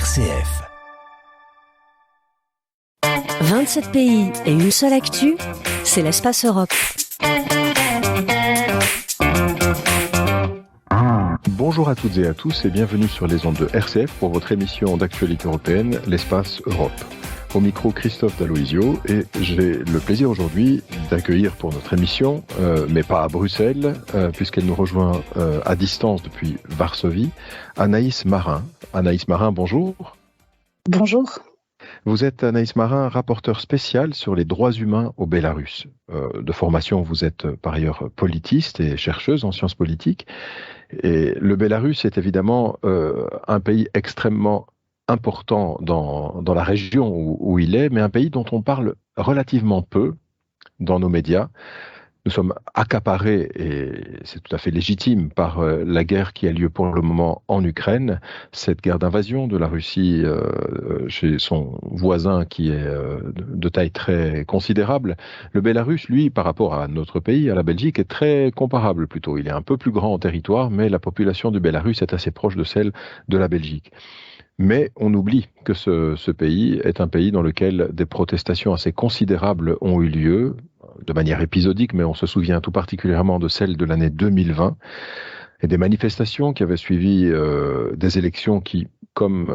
RCF. 27 pays et une seule actu, c'est l'Espace Europe. Bonjour à toutes et à tous et bienvenue sur les ondes de RCF pour votre émission d'actualité européenne, l'Espace Europe. Au micro, Christophe Dalloisio, et j'ai le plaisir aujourd'hui d'accueillir pour notre émission, mais pas à Bruxelles, puisqu'elle nous rejoint à distance depuis Varsovie, Anaïs Marin. Anaïs Marin, bonjour. Bonjour. Vous êtes, Anaïs Marin, rapporteure spéciale sur les droits humains au Bélarus. De formation, vous êtes par ailleurs politiste et chercheuse en sciences politiques. Et le Bélarus est évidemment un pays extrêmement important dans la région où il est, mais un pays dont on parle relativement peu dans nos médias. Nous sommes accaparés, et c'est tout à fait légitime, par la guerre qui a lieu pour le moment en Ukraine, cette guerre d'invasion de la Russie chez son voisin qui est de taille très considérable. Le Bélarus, lui, par rapport à notre pays, à la Belgique, est très comparable plutôt. Il est un peu plus grand en territoire, mais la population du Bélarus est assez proche de celle de la Belgique. Mais on oublie que ce pays est un pays dans lequel des protestations assez considérables ont eu lieu, de manière épisodique, mais on se souvient tout particulièrement de celle de l'année 2020, et des manifestations qui avaient suivi des élections qui, comme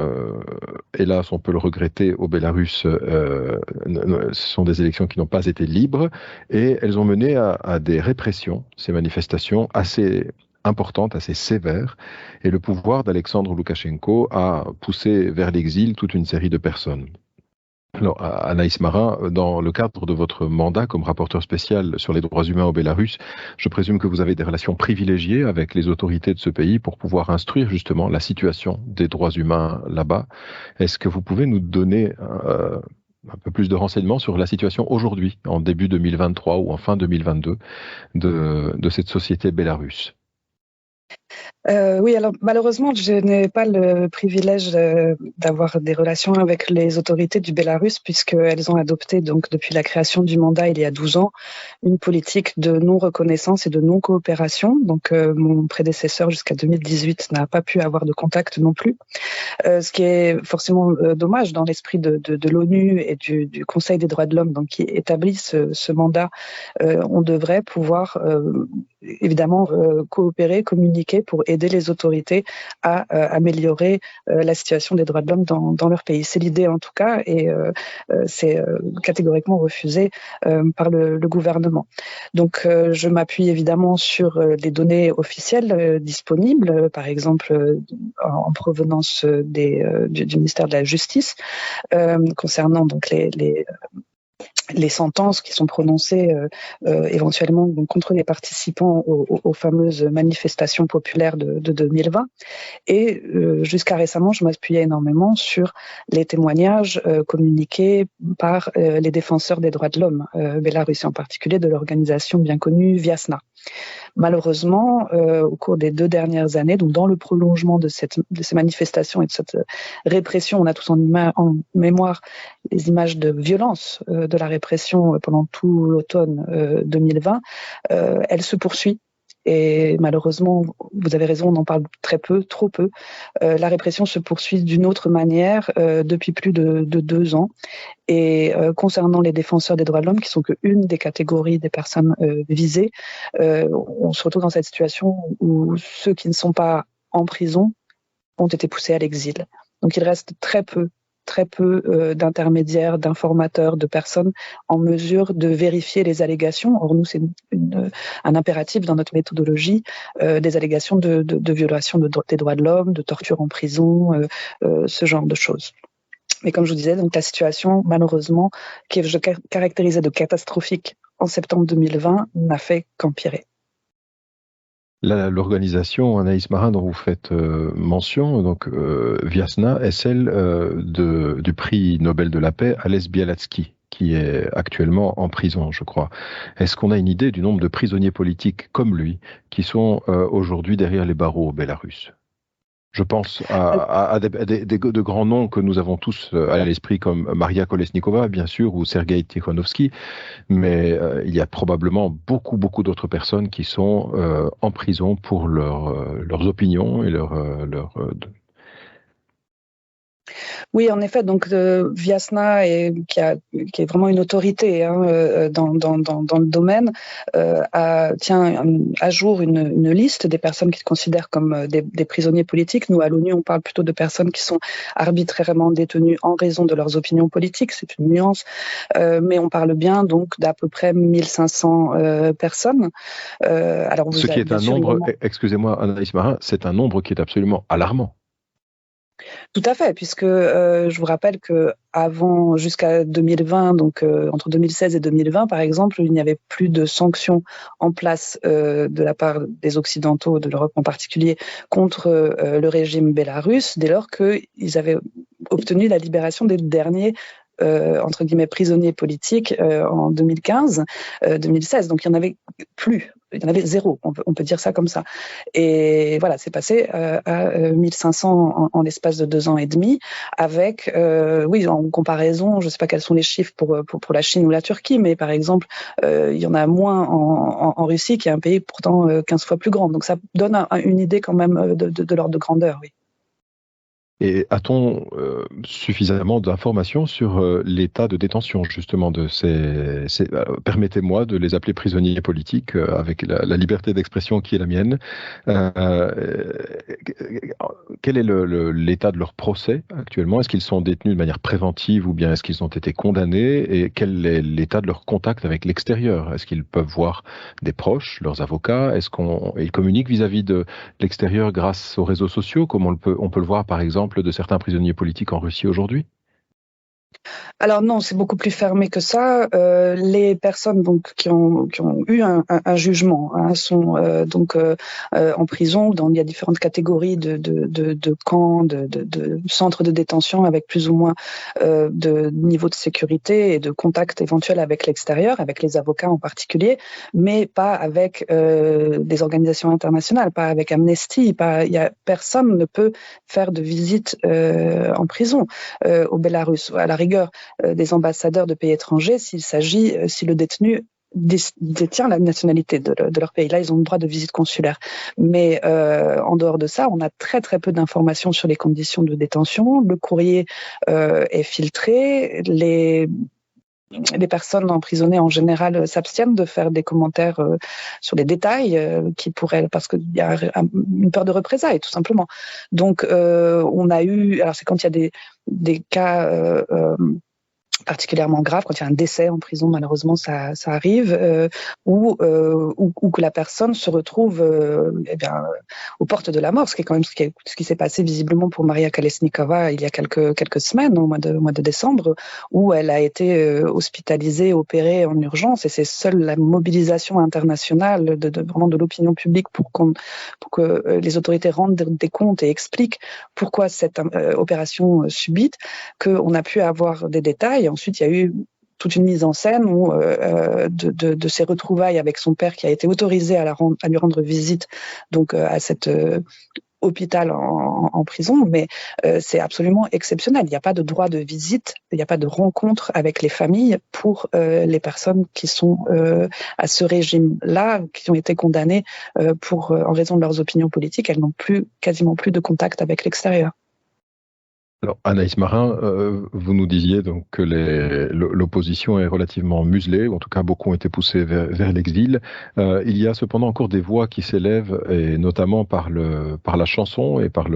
hélas on peut le regretter au Bélarus, ce sont des élections qui n'ont pas été libres, et elles ont mené à des répressions, ces manifestations assez importante, assez sévère, et le pouvoir d'Alexandre Loukachenko a poussé vers l'exil toute une série de personnes. Alors, Anaïs Marin, dans le cadre de votre mandat comme rapporteur spécial sur les droits humains au Bélarus, je présume que vous avez des relations privilégiées avec les autorités de ce pays pour pouvoir instruire justement la situation des droits humains là-bas. Est-ce que vous pouvez nous donner un peu plus de renseignements sur la situation aujourd'hui, en début 2023 ou en fin 2022, de cette société bélarusse ? Oui, alors malheureusement, je n'ai pas le privilège d'avoir des relations avec les autorités du Bélarus, puisqu'elles ont adopté, donc, depuis la création du mandat il y a 12 ans, une politique de non-reconnaissance et de non-coopération. Donc, mon prédécesseur, jusqu'à 2018, n'a pas pu avoir de contact non plus. Ce qui est forcément dommage dans l'esprit de l'ONU et du Conseil des droits de l'homme, donc, qui établit ce mandat. On devrait pouvoir évidemment coopérer, communiquer pour aider les autorités à améliorer la situation des droits de l'homme dans leur pays. C'est l'idée en tout cas, et c'est catégoriquement refusé par le gouvernement. Donc je m'appuie évidemment sur les données officielles disponibles, par exemple en provenance du ministère de la Justice, concernant donc les sentences qui sont prononcées éventuellement donc, contre les participants aux fameuses manifestations populaires de 2020. Et jusqu'à récemment, je m'appuyais énormément sur les témoignages communiqués par les défenseurs des droits de l'homme bélarussiens, en particulier de l'organisation bien connue Viasna. Malheureusement, au cours des 2 dernières années, donc dans le prolongement de ces manifestations et de cette répression, on a tous en mémoire les images de violence de la répression pendant tout l'automne 2020, elle se poursuit. Et malheureusement, vous avez raison, on en parle très peu, trop peu. La répression se poursuit d'une autre manière depuis plus de 2 ans. Et concernant les défenseurs des droits de l'homme, qui sont qu'une des catégories des personnes visées, on se retrouve dans cette situation où ceux qui ne sont pas en prison ont été poussés à l'exil. Donc il reste très peu d'intermédiaires, d'informateurs, de personnes en mesure de vérifier les allégations. Or, nous, c'est un impératif dans notre méthodologie, des allégations de violation des droits de l'homme, de torture en prison, ce genre de choses. Mais comme je vous disais, donc la situation, malheureusement, que je caractérisais de catastrophique en septembre 2020, n'a fait qu'empirer. L'organisation, Anaïs Marin, dont vous faites mention, donc Viasna, est celle du prix Nobel de la paix Ales Bialiatski, qui est actuellement en prison, je crois. Est-ce qu'on a une idée du nombre de prisonniers politiques comme lui qui sont aujourd'hui derrière les barreaux au Bélarus ? Je pense à de grands noms que nous avons tous à l'esprit, comme Maria Kolesnikova, bien sûr, ou Sergei Tikhonovsky, mais il y a probablement beaucoup d'autres personnes qui sont en prison pour leurs opinions et Oui, en effet, donc Viasna, qui est vraiment une autorité dans le domaine, tient à jour une liste des personnes qu'ils considèrent comme des prisonniers politiques. Nous, à l'ONU, on parle plutôt de personnes qui sont arbitrairement détenues en raison de leurs opinions politiques, c'est une nuance, mais on parle bien donc d'à peu près 1500 personnes. Alors, Ce qui est un nombre, excusez-moi Anaïs Marin, c'est un nombre qui est absolument alarmant. Tout à fait, puisque je vous rappelle que avant, jusqu'à 2020, donc entre 2016 et 2020, par exemple, il n'y avait plus de sanctions en place de la part des Occidentaux, de l'Europe en particulier, contre le régime bélarusse, dès lors qu'ils avaient obtenu la libération des derniers entre guillemets prisonniers politiques en 2015, 2016. Donc il y en avait plus, il y en avait zéro, on peut dire ça comme ça. Et voilà, c'est passé à 1500 en l'espace de 2 ans et demi, avec, oui, en comparaison, je ne sais pas quels sont les chiffres pour la Chine ou la Turquie, mais par exemple, il y en a moins en Russie, qui est un pays pourtant 15 fois plus grand. Donc ça donne une idée quand même de l'ordre de grandeur, oui. Et a-t-on suffisamment d'informations sur l'état de détention justement de permettez-moi de les appeler prisonniers politiques avec la liberté d'expression qui est la mienne. Quel est l'état de leur procès actuellement? Est-ce qu'ils sont détenus de manière préventive ou bien est-ce qu'ils ont été condamnés? Et quel est l'état de leur contact avec l'extérieur? Est-ce qu'ils peuvent voir des proches, leurs avocats? Est-ce qu'ils communiquent vis-à-vis de l'extérieur grâce aux réseaux sociaux, comme on peut le voir par exemple de certains prisonniers politiques en Russie aujourd'hui? Alors non, c'est beaucoup plus fermé que ça. Les personnes donc qui ont eu un jugement sont donc en prison. Il y a différentes catégories de camps, de centres de détention avec plus ou moins de niveau de sécurité et de contact éventuel avec l'extérieur, avec les avocats en particulier, mais pas avec des organisations internationales, pas avec Amnesty. Personne ne peut faire de visite en prison au Bélarus. À la rigueur, des ambassadeurs de pays étrangers si le détenu détient la nationalité de leur pays. Là, ils ont le droit de visite consulaire. Mais en dehors de ça, on a très très peu d'informations sur les conditions de détention. Le courrier est filtré. Les personnes emprisonnées en général s'abstiennent de faire des commentaires sur les détails qui pourraient, parce qu'il y a une peur de représailles tout simplement. Donc on a eu, alors c'est quand il y a des cas particulièrement grave, quand il y a un décès en prison, malheureusement ça arrive, ou que la personne se retrouve aux portes de la mort, ce qui est quand même ce qui s'est passé visiblement pour Maria Kolesnikova il y a quelques semaines, au mois de décembre, où elle a été hospitalisée, opérée en urgence, et c'est seule la mobilisation internationale vraiment de l'opinion publique pour que les autorités rendent des comptes et expliquent pourquoi cette opération subite, qu'on a pu avoir des détails. Ensuite, il y a eu toute une mise en scène de ses retrouvailles avec son père qui a été autorisé à lui rendre visite donc à cet hôpital en prison, mais c'est absolument exceptionnel. Il n'y a pas de droit de visite, il n'y a pas de rencontre avec les familles pour les personnes qui sont à ce régime-là, qui ont été condamnées en raison de leurs opinions politiques. Elles n'ont quasiment plus de contact avec l'extérieur. Alors, Anaïs Marin, vous nous disiez donc que l'opposition est relativement muselée, ou en tout cas beaucoup ont été poussés vers l'exil. Il y a cependant encore des voix qui s'élèvent, et notamment par la chanson et par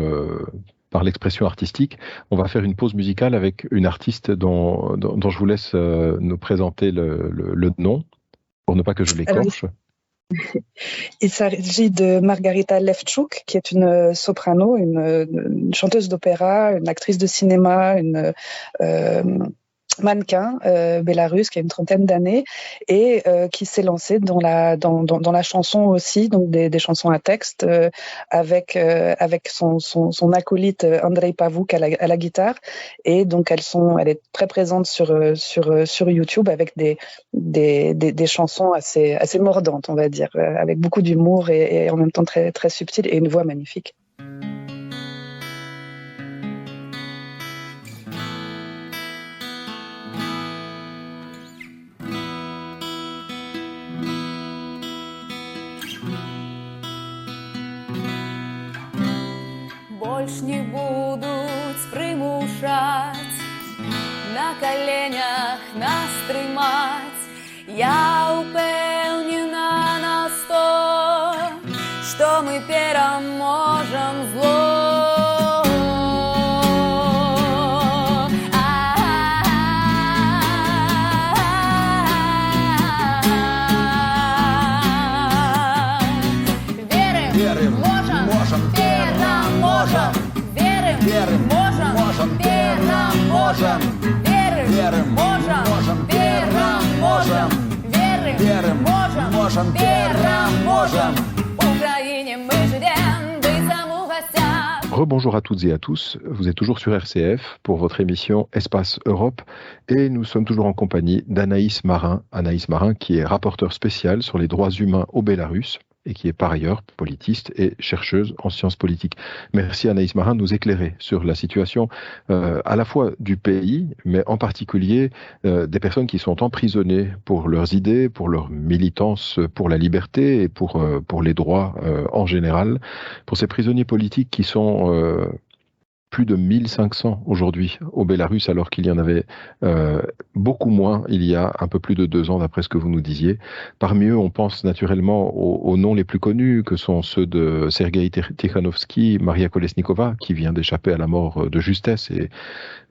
l'expression artistique. On va faire une pause musicale avec une artiste dont je vous laisse nous présenter le nom, pour ne pas que je l'écorche. Il s'agit de Margarita Levchuk, qui est une soprano, une chanteuse d'opéra, une actrice de cinéma, une mannequin bélarusse qui a une 30aine d'années et qui s'est lancée dans la chanson aussi, donc des chansons à texte avec son acolyte Andrei Pavouk à la guitare, et donc elle est très présente sur YouTube avec des chansons assez mordantes, on va dire, avec beaucoup d'humour et en même temps très très subtiles, et une voix magnifique. Больше не будут примушать, на коленях нас тримать. Я упевнена на 100, что мы переможем зло. Верим, можем, переможем. Верим, можем, переможем. Верим, можем, переможем. Верим, можем, переможем. Украине мы живем, быть саму гостях. Rebonjour à toutes et à tous, vous êtes toujours sur RCF pour votre émission Espace Europe et nous sommes toujours en compagnie d'Anaïs Marin. Anaïs Marin qui est rapporteure spéciale sur les droits humains au Bélarus et qui est par ailleurs politiste et chercheuse en sciences politiques. Merci Anaïs Marin de nous éclairer sur la situation à la fois du pays, mais en particulier des personnes qui sont emprisonnées pour leurs idées, pour leur militance pour la liberté et pour les droits en général. Pour ces prisonniers politiques qui sont plus de 1500 aujourd'hui au Bélarus, alors qu'il y en avait beaucoup moins il y a un peu plus de 2 ans, d'après ce que vous nous disiez. Parmi eux, on pense naturellement aux noms les plus connus, que sont ceux de Sergei Tikhanovsky, Maria Kolesnikova, qui vient d'échapper à la mort de justesse et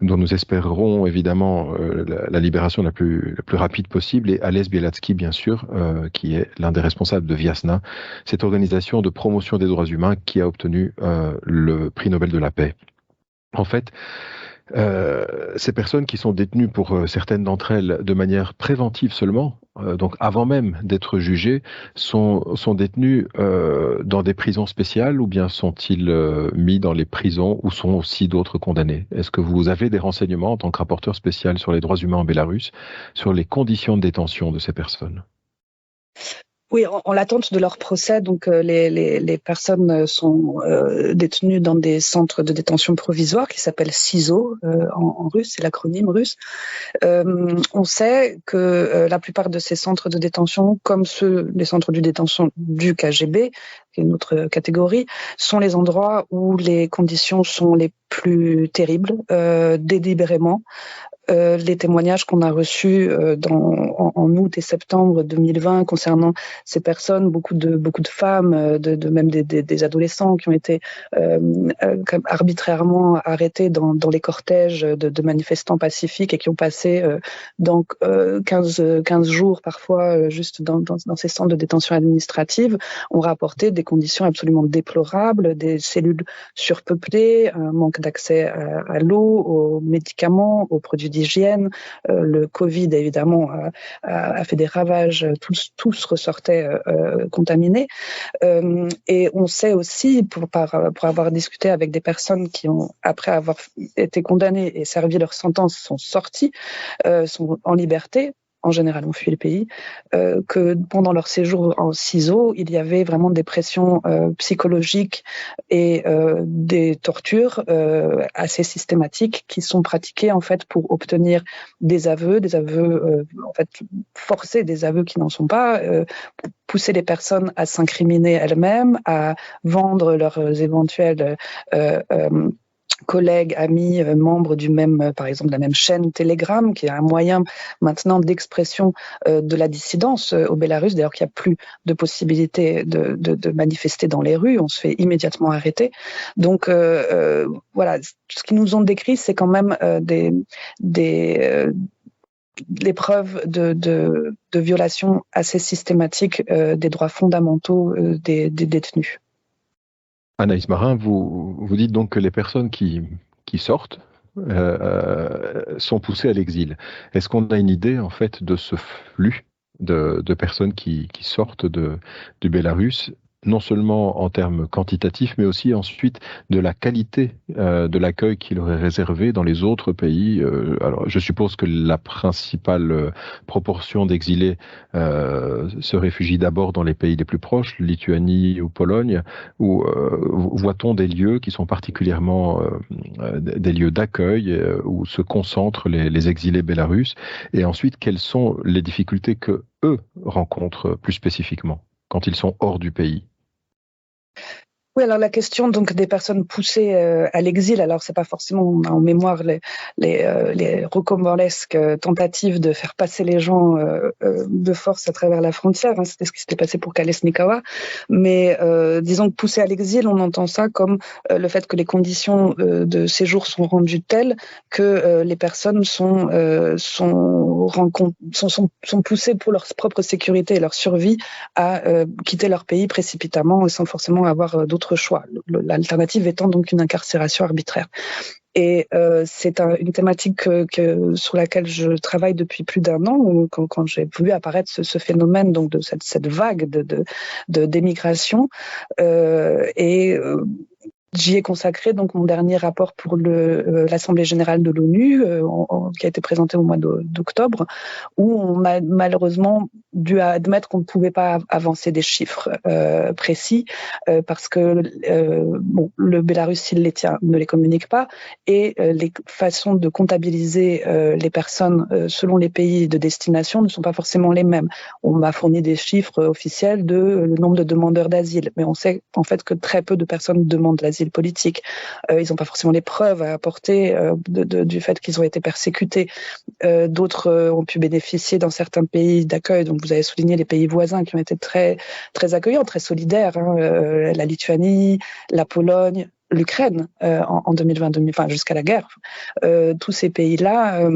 dont nous espérerons évidemment la libération la plus rapide possible, et Ales Bialatsky, bien sûr, qui est l'un des responsables de Viasna, cette organisation de promotion des droits humains qui a obtenu le prix Nobel de la paix. En fait, ces personnes qui sont détenues pour certaines d'entre elles de manière préventive seulement, donc avant même d'être jugées, sont détenues dans des prisons spéciales ou bien sont-ils mis dans les prisons où sont aussi d'autres condamnés? Est-ce que vous avez des renseignements en tant que rapporteur spécial sur les droits humains en Bélarus, sur les conditions de détention de ces personnes? Oui, en l'attente de leur procès, donc les personnes sont détenues dans des centres de détention provisoires qui s'appellent SIZO en russe, c'est l'acronyme russe. On sait que la plupart de ces centres de détention, comme les centres de détention du KGB, qui est une autre catégorie, sont les endroits où les conditions sont les plus terribles, délibérément. Les témoignages qu'on a reçus en août et septembre 2020 concernant ces personnes, beaucoup de femmes, même des adolescents qui ont été arbitrairement arrêtés dans les cortèges de manifestants pacifiques et qui ont passé 15 jours parfois juste dans ces centres de détention administrative, ont rapporté des conditions absolument déplorables, des cellules surpeuplées, un manque d'accès à l'eau, aux médicaments, aux produits d'hygiène. Le Covid, évidemment, a fait des ravages. Tous ressortaient contaminés. Et on sait aussi, pour avoir discuté avec des personnes qui ont, après avoir été condamnées et servi leur sentence, sont sorties, sont en liberté, en général ont fui le pays, que pendant leur séjour en CISO, il y avait vraiment des pressions psychologiques et des tortures assez systématiques qui sont pratiquées en fait pour obtenir des aveux en fait forcer des aveux qui n'en sont pas, pousser les personnes à s'incriminer elles-mêmes, à vendre leurs éventuels collègues, amis, membres par exemple, de la même chaîne Telegram, qui est un moyen maintenant d'expression de la dissidence au Bélarus. D'ailleurs, qu'il n'y a plus de possibilité de manifester dans les rues, on se fait immédiatement arrêter. Donc voilà, ce qu'ils nous ont décrit, c'est quand même les preuves de violation assez systématique des droits fondamentaux des détenus. Anaïs Marin, vous dites donc que les personnes qui sortent sont poussées à l'exil. Est-ce qu'on a une idée en fait de ce flux de personnes qui sortent du Bélarus, non seulement en termes quantitatifs, mais aussi ensuite de la qualité de l'accueil qui leur est réservé dans les autres pays? Alors, je suppose que la principale proportion d'exilés se réfugient d'abord dans les pays les plus proches, Lituanie ou Pologne, où voit-on des lieux qui sont particulièrement des lieux d'accueil où se concentrent les exilés bélarusses? Et ensuite, quelles sont les difficultés que eux rencontrent plus spécifiquement quand ils sont hors du pays? Oui, alors la question donc des personnes poussées à l'exil, alors c'est pas forcément, on a en mémoire les rocambolesques tentatives de faire passer les gens de force à travers la frontière, hein, c'était ce qui s'était passé pour Kalesnikava, mais disons que poussées à l'exil, on entend ça comme le fait que les conditions de séjour sont rendues telles que les personnes sont poussées pour leur propre sécurité et leur survie à quitter leur pays précipitamment et sans forcément avoir d'autres choix. L'alternative étant donc une incarcération arbitraire. Et c'est une thématique sur laquelle je travaille depuis plus d'un an, quand j'ai vu apparaître ce phénomène donc de cette vague d'émigration. J'y ai consacré donc mon dernier rapport pour l'Assemblée générale de l'ONU, qui a été présenté au mois d'octobre, où on a malheureusement dû admettre qu'on ne pouvait pas avancer des chiffres précis parce que le Bélarus, s'il les tient, ne les communique pas, et les façons de comptabiliser les personnes selon les pays de destination ne sont pas forcément les mêmes. On m'a fourni des chiffres officiels de le nombre de demandeurs d'asile, mais on sait en fait que très peu de personnes demandent l'asile politique. Ils n'ont pas forcément les preuves à apporter du fait qu'ils ont été persécutés. D'autres ont pu bénéficier dans certains pays d'accueil. Donc vous avez souligné les pays voisins qui ont été très, très accueillants, très solidaires. La Lituanie, la Pologne, l'Ukraine en 2022, enfin jusqu'à la guerre. Tous ces pays-là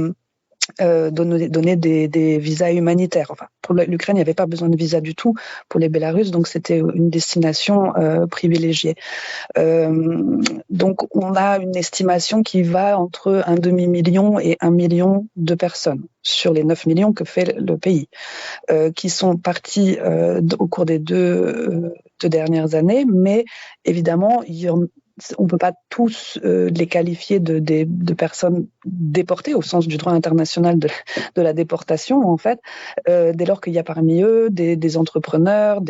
donner des visas humanitaires. Enfin, pour l'Ukraine, il n'y avait pas besoin de visa du tout pour les Bélarusses, donc c'était une destination privilégiée. Donc, on a une estimation qui va entre 1 demi-million et 1 million de personnes sur les 9 millions que fait le pays, qui sont partis au cours des deux dernières années, mais évidemment, on ne peut pas tous les qualifier de personnes déportées au sens du droit international de la déportation, en fait, dès lors qu'il y a parmi eux des entrepreneurs,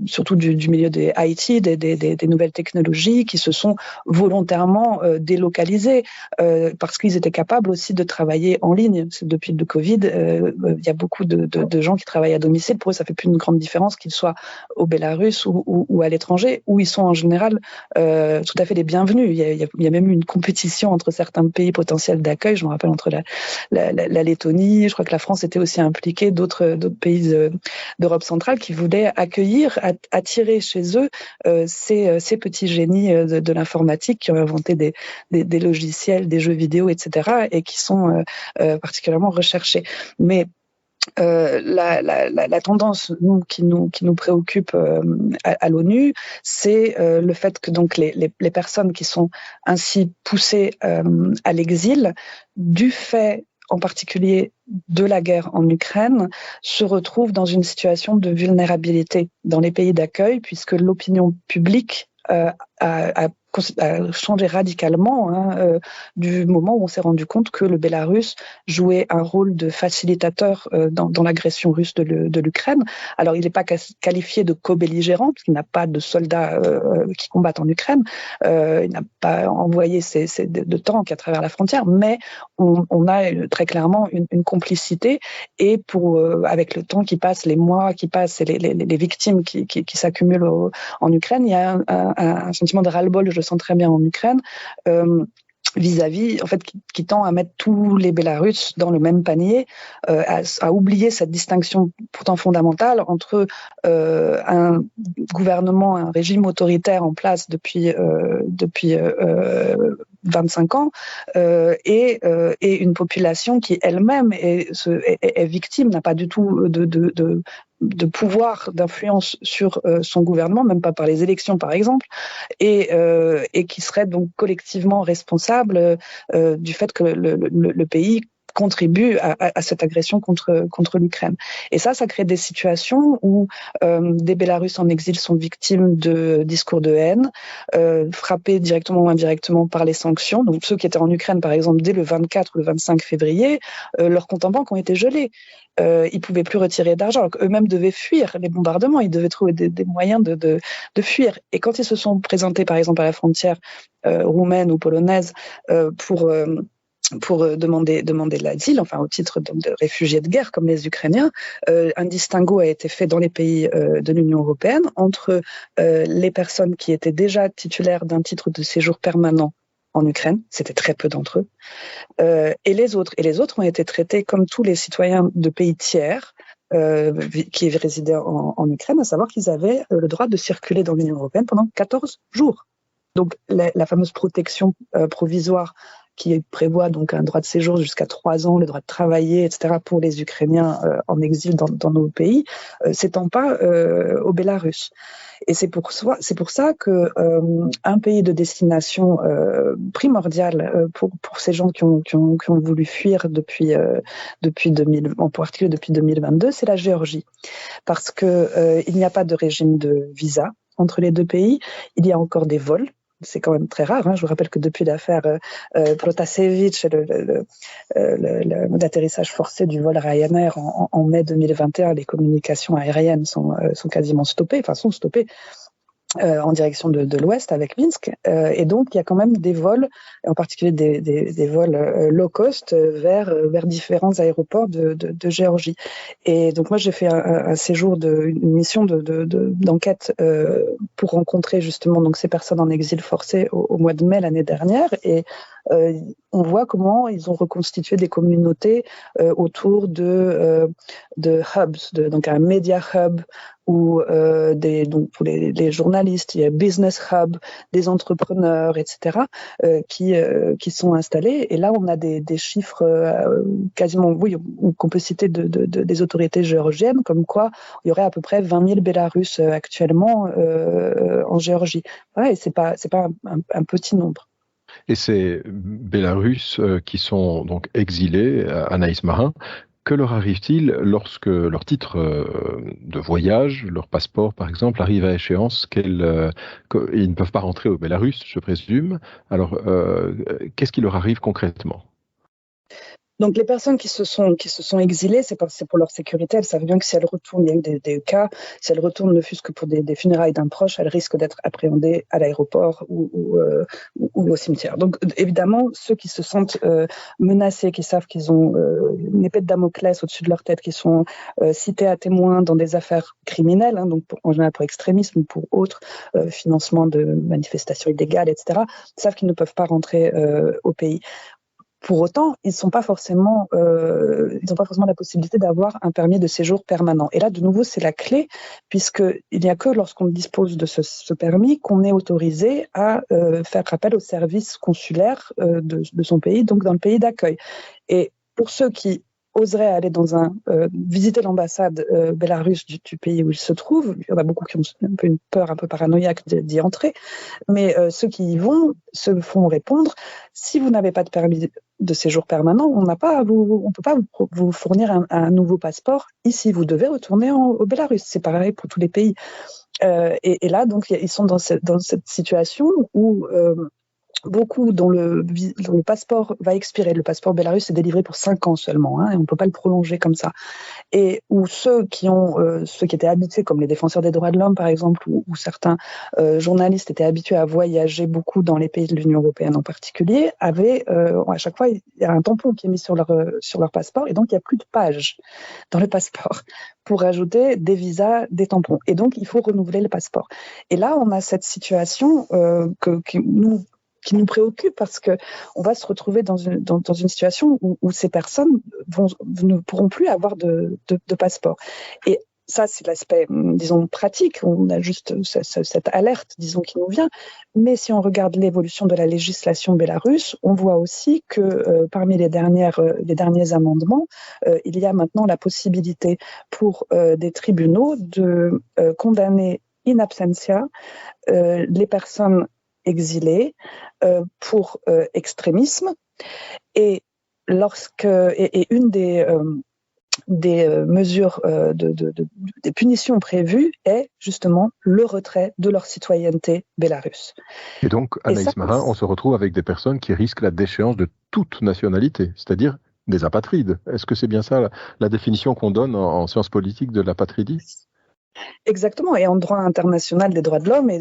surtout du milieu des IT, des nouvelles technologies qui se sont volontairement délocalisés parce qu'ils étaient capables aussi de travailler en ligne. Depuis le Covid, il y a beaucoup de gens qui travaillent à domicile. Pour eux, ça fait plus une grande différence qu'ils soient au Bélarus ou à l'étranger, où ils sont en général tout à fait les bienvenus. Il y a même eu une compétition entre certains pays potentiels d'accueil. Je me rappelle entre la Lettonie, je crois que la France était aussi impliquée, d'autres pays d'Europe centrale qui voulaient accueillir, attirer chez eux ces petits génies de l'informatique qui ont inventé des logiciels, des jeux vidéo, etc. et qui sont particulièrement recherchés. Mais la tendance qui nous préoccupe à l'ONU, c'est le fait que donc les personnes qui sont ainsi poussées à l'exil, du fait en particulier de la guerre en Ukraine, se retrouvent dans une situation de vulnérabilité dans les pays d'accueil, puisque l'opinion publique a changé radicalement du moment où on s'est rendu compte que le Bélarus jouait un rôle de facilitateur dans l'agression russe de l'Ukraine. Alors, il n'est pas qualifié de co-belligérant, parce qu'il n'a pas de soldats qui combattent en Ukraine, il n'a pas envoyé de tanks à travers la frontière, mais on a très clairement une complicité, et avec le temps qui passe, les mois qui passent, et les victimes qui s'accumulent en Ukraine, il y a un sentiment de ras-le-bol, je le sens très bien en Ukraine, vis-à-vis, en fait, qui tend à mettre tous les Bélarusses dans le même panier, à oublier cette distinction pourtant fondamentale entre un gouvernement, un régime autoritaire en place depuis 25 ans et une population qui elle-même est victime, n'a pas du tout de pouvoir, d'influence sur son gouvernement, même pas par les élections par exemple, et qui serait donc collectivement responsable du fait que le pays contribue à cette agression contre l'Ukraine. Et ça crée des situations où des Bélarusses en exil sont victimes de discours de haine, frappés directement ou indirectement par les sanctions. Donc ceux qui étaient en Ukraine, par exemple, dès le 24 ou le 25 février, leurs comptes en banque ont été gelés. Ils pouvaient plus retirer d'argent, alors qu'eux-mêmes devaient fuir les bombardements, ils devaient trouver des moyens de fuir. Et quand ils se sont présentés, par exemple, à la frontière roumaine ou polonaise pour demander l'asile, enfin au titre de réfugiés de guerre comme les Ukrainiens. Un distinguo a été fait dans les pays de l'Union européenne entre les personnes qui étaient déjà titulaires d'un titre de séjour permanent en Ukraine, c'était très peu d'entre eux, et les autres. Et les autres ont été traités comme tous les citoyens de pays tiers qui résidaient en Ukraine, à savoir qu'ils avaient le droit de circuler dans l'Union européenne pendant 14 jours. Donc la fameuse protection provisoire qui prévoit donc un droit de séjour jusqu'à 3 ans, le droit de travailler, etc. pour les Ukrainiens en exil dans nos pays, s'étend pas au Bélarus. Et c'est pour ça que un pays de destination primordial pour ces gens qui ont voulu fuir depuis 2000, en particulier depuis 2022, c'est la Géorgie, parce que il n'y a pas de régime de visa entre les deux pays. Il y a encore des vols. C'est quand même très rare. Je vous rappelle que depuis l'affaire Protasevich, l'atterrissage forcé du vol Ryanair en mai 2021, les communications aériennes sont quasiment stoppées, sont stoppées en direction de l'Ouest avec Minsk. Et donc, il y a quand même des vols, en particulier des vols low cost vers différents aéroports de Géorgie. Et donc, moi, j'ai fait un séjour, une mission d'enquête pour rencontrer justement donc ces personnes en exil forcé au mois de mai l'année dernière. Et on voit comment ils ont reconstitué des communautés autour de hubs, donc un media hub où donc pour les journalistes, il y a business hub, des entrepreneurs, etc. Qui sont installés. Et là, on a des chiffres quasiment, oui, qu'on peut citer des autorités géorgiennes, comme quoi il y aurait à peu près 20 000 Bélarusses actuellement en Géorgie. Ouais, et c'est pas un petit nombre. Et ces Bélarusses qui sont donc exilés, Anaïs Marin, que leur arrive-t-il lorsque leur titre de voyage, leur passeport par exemple, arrive à échéance, ils ne peuvent pas rentrer au Bélarus, je présume. Alors, qu'est-ce qui leur arrive concrètement ? Donc les personnes qui se sont exilées, c'est pour leur sécurité. Elles savent bien que si elles retournent, il y a eu des cas, si elles retournent ne fût-ce que pour des funérailles d'un proche, elles risquent d'être appréhendées à l'aéroport ou au cimetière. Donc évidemment, ceux qui se sentent menacés, qui savent qu'ils ont une épée de Damoclès au-dessus de leur tête, qui sont cités à témoin dans des affaires criminelles, donc en général pour extrémisme ou pour autres, financement de manifestations illégales, etc., savent qu'ils ne peuvent pas rentrer au pays. Pour autant, ils n'ont pas forcément la possibilité d'avoir un permis de séjour permanent. Et là, de nouveau, c'est la clé, puisqu'il n'y a que lorsqu'on dispose de ce permis qu'on est autorisé à faire appel au service consulaire de son pays, donc dans le pays d'accueil. Et pour ceux qui oseraient aller visiter l'ambassade bélarusse du pays où ils se trouvent, il y en a beaucoup qui ont une peur un peu paranoïaque d'y entrer, mais ceux qui y vont se font répondre: si vous n'avez pas de permis de séjour permanent, on peut pas vous fournir un nouveau passeport ici. Vous devez retourner au Bélarus. C'est pareil pour tous les pays. Et là, donc, ils sont dans cette situation où beaucoup dont le passeport va expirer. Le passeport bélarus est délivré pour 5 ans seulement, et on ne peut pas le prolonger comme ça. Et où ceux qui étaient habitués, comme les défenseurs des droits de l'homme par exemple, ou certains journalistes étaient habitués à voyager beaucoup dans les pays de l'Union européenne en particulier, avaient à chaque fois il y a un tampon qui est mis sur leur passeport, et donc il n'y a plus de pages dans le passeport pour ajouter des visas, des tampons. Et donc il faut renouveler le passeport. Et là on a cette situation qui nous préoccupe, parce que on va se retrouver dans une situation où ces personnes ne pourront plus avoir de passeport. Et ça, c'est l'aspect, disons, pratique. On a juste cette alerte, disons, qui nous vient. Mais si on regarde l'évolution de la législation bélarusse, on voit aussi que parmi les derniers amendements, il y a maintenant la possibilité pour des tribunaux de condamner in absentia les personnes exilées pour extrémisme, et une des mesures des punitions prévues est justement le retrait de leur citoyenneté bélarusse. Et donc, Anaïs Marin, on se retrouve avec des personnes qui risquent la déchéance de toute nationalité, c'est-à-dire des apatrides. Est-ce que c'est bien ça la définition qu'on donne en sciences politiques de l'apatridie ? Exactement, et en droit international des droits de l'homme et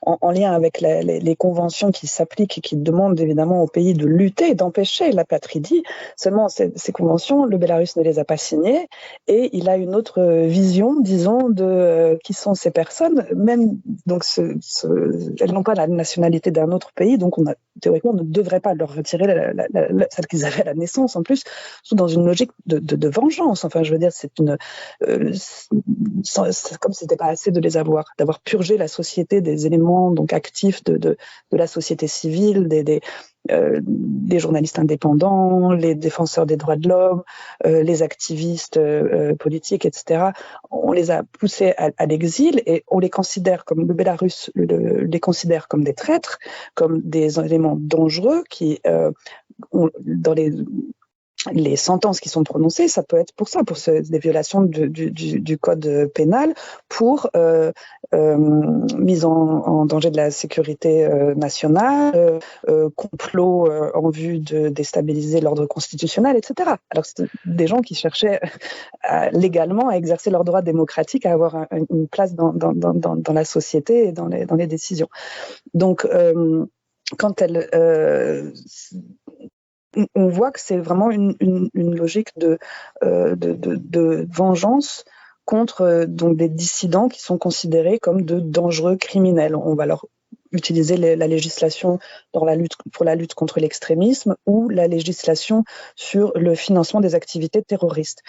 en lien avec les conventions qui s'appliquent et qui demandent évidemment au pays de lutter et d'empêcher l'apatridie. Seulement, ces conventions, le Bélarus ne les a pas signées et il a une autre vision, disons, de qui sont ces personnes. Même donc, elles n'ont pas la nationalité d'un autre pays, donc théoriquement, on ne devrait pas leur retirer celle qu'ils avaient à la naissance. En plus, dans une logique de vengeance. Enfin, je veux dire, c'est comme si c'était pas assez de les d'avoir purgé la société des éléments donc actifs de la société civile, des journalistes indépendants, les défenseurs des droits de l'homme, les activistes politiques, etc. On les a poussés à l'exil et on les considère comme le Bélarus les considère comme des traîtres, comme des éléments dangereux qui dans les sentences qui sont prononcées, ça peut être pour des violations du code pénal, pour mise en danger de la sécurité nationale, complot en vue de déstabiliser l'ordre constitutionnel, etc. Alors c'est des gens qui cherchaient légalement à exercer leur droit démocratique, à avoir une place dans la société et dans les décisions. Donc, quand on voit que c'est vraiment une logique de vengeance contre donc des dissidents qui sont considérés comme de dangereux criminels. On va leur utiliser la législation pour la lutte contre l'extrémisme ou la législation sur le financement des activités terroristes.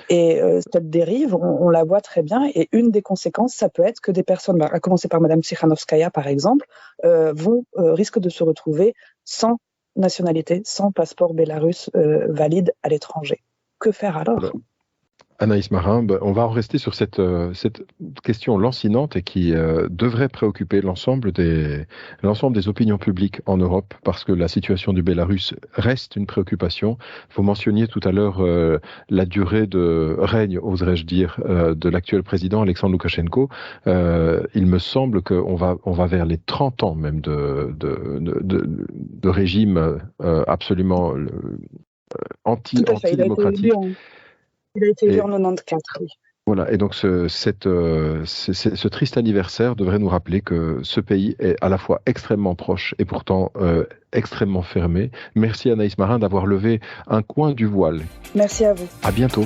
Et cette dérive, on la voit très bien. Et une des conséquences, ça peut être que des personnes, à commencer par Madame Tsikhanouskaya par exemple, risquent de se retrouver sans nationalité, sans passeport bélarus valide à l'étranger. Que faire alors ? Anaïs Marin, on va en rester sur cette question lancinante et qui devrait préoccuper l'ensemble des opinions publiques en Europe, parce que la situation du Bélarus reste une préoccupation. Vous mentionniez tout à l'heure la durée de règne, oserais-je dire, de l'actuel président Alexandre Loukachenko. Il me semble qu'on va vers les 30 ans même de régime absolument antidémocratique. Il a été élu en 94, oui. Voilà, et donc ce triste anniversaire devrait nous rappeler que ce pays est à la fois extrêmement proche et pourtant extrêmement fermé. Merci Anaïs Marin d'avoir levé un coin du voile. Merci à vous. À bientôt.